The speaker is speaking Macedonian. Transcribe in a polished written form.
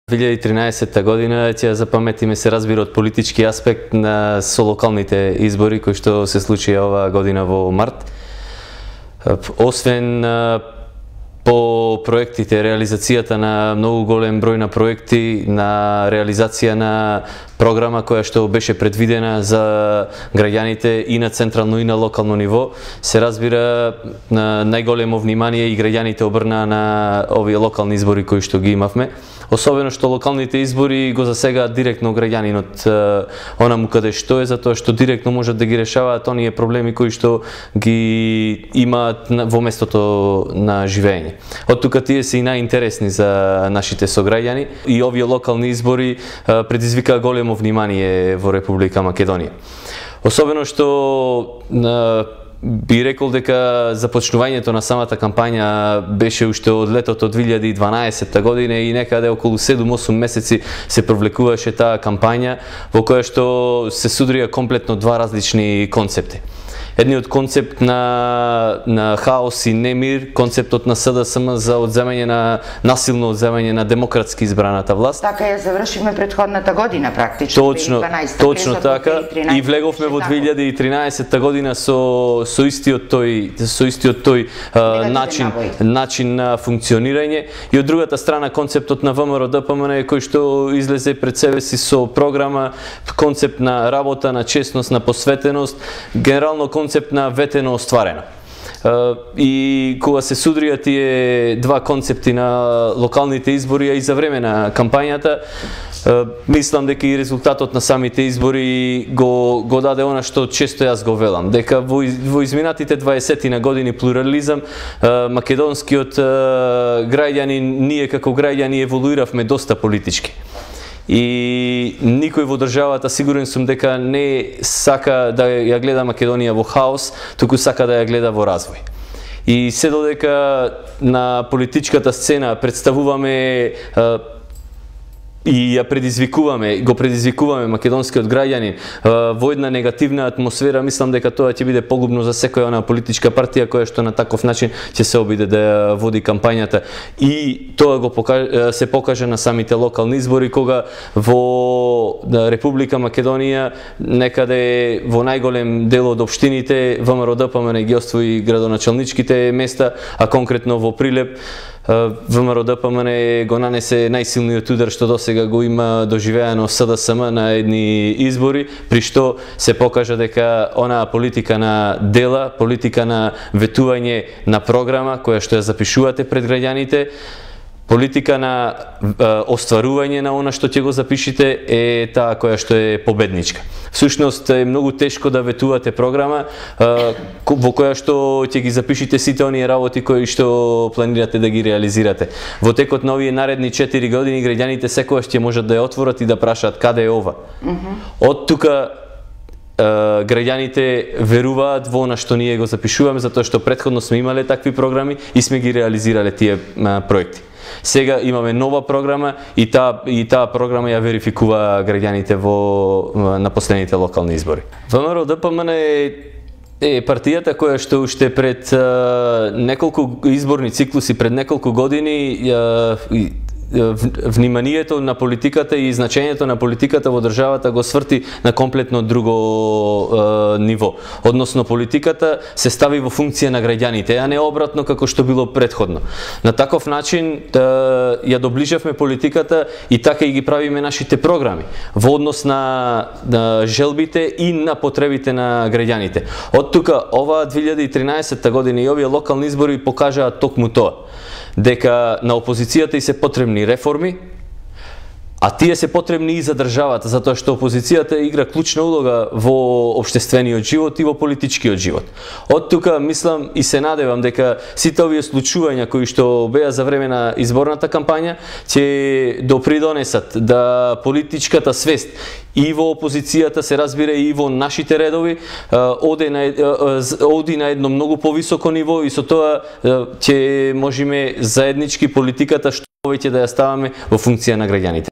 2013 година ќе запаметиме се разбира од политички аспект со локалните избори кои што се случија оваа година во март. Освен по проектите, реализацијата на многу голем број на проекти, на реализација на програма која што беше предвидена за граѓаните и на централно и на локално ниво, се разбира најголемо внимание и граѓаните обрнаа на овие локални избори кои што ги имавме. Особено што локалните избори го засегаат директно граѓанинот онаму каде што е, затоа што директно можат да ги решаваат оние проблеми кои што ги имаат во местото на живење. Од тука тие се и најинтересни за нашите сограѓани и овие локални избори предизвикаа големо внимание во Република Македонија. Особено што би рекол дека започнувањето на самата кампања беше уште од летото 2012 година и некаде околу 7-8 месеци се провлекуваше таа кампања во која што се судрија комплетно два различни концепти. Едниот концепт на хаос и немир, концептот на СДСМ за одземање на насилно одземање на демократски избраната власт. Така ја завршивме претходната година практично. Точно така и влеговме во 2013 година со истиот тој начин на функционирање и од другата страна концептот на ВМРО-ДПМН кој што излезе пред себе си со програма, концепт на работа, на честност, на посветеност, генерално концепт на ветено остварено. И кога се судрија тие два концепти на локалните избори и за време на кампањата, мислам дека и резултатот на самите избори го даде она што често јас го велам, дека во изминатите 20 на години плурализам, македонскиот граѓанин, ние како граѓани еволуиравме доста политички. И никој во државата, сигурен сум дека не сака да ја гледа Македонија во хаос, туку сака да ја гледа во развој. И се додека на политичката сцена представуваме и го предизвикуваме македонскиот граѓанин во една негативна атмосфера, мислам дека тоа ќе биде погубно за секоја она политичка партија која што на таков начин ќе се обиде да ја води кампањата. И тоа се покажа на самите локални избори, кога во Република Македонија некаде во најголем дел од општините ВМРО-ДПМН ги освои градоначалничките места, а конкретно во Прилеп ВМРО-ДПМН го нанесе најсилниот удар што досега го има доживеано СДСМ на едни избори, при што се покажа дека онаа политика на дела, политика на ветување на програма која што ја запишувате пред граѓаните, политика на остварување на она што ќе го запишите е таа која што е победничка. Всушност е многу тешко да ветувате програма во која што ќе ги запишите сите оние работи кои што планирате да ги реализирате. Во текот на овие наредни 4 години граѓаните секогаш ќе можат да ја отворат и да прашаат каде е ова. Од тука граѓаните веруваат во она што ние го запишуваме, затоа што претходно сме имале такви програми и сме ги реализирале тие проекти. Сега имаме нова програма и таа програма ја верификува граѓаните на последните локални избори. ВМРО-ДПМН е партијата која што уште пред неколку изборни циклуси, пред неколку години вниманието на политиката и значењето на политиката во државата го сврти на комплетно друго ниво. Односно политиката се стави во функција на граѓаните, а не обратно како што било претходно. На таков начин ја доближавме политиката и така и ги правиме нашите програми во однос на желбите и на потребите на граѓаните. Од тука оваа 2013 година и овие локални избори покажаат токму тоа, дека на опозицијата и се потребни реформи, а тие се потребни и за државата, затоа што опозицијата игра клучна улога во општествениот живот и во политичкиот живот. Од тука мислам и се надевам дека сите овие случувања кои што беа за време на изборната кампања ќе допридонесат да политичката свест и во опозицијата, се разбира и во нашите редови, оди на едно многу повисоко ниво и со тоа ќе можеме заеднички политиката што повеќе да ја ставаме во функција на граѓаните.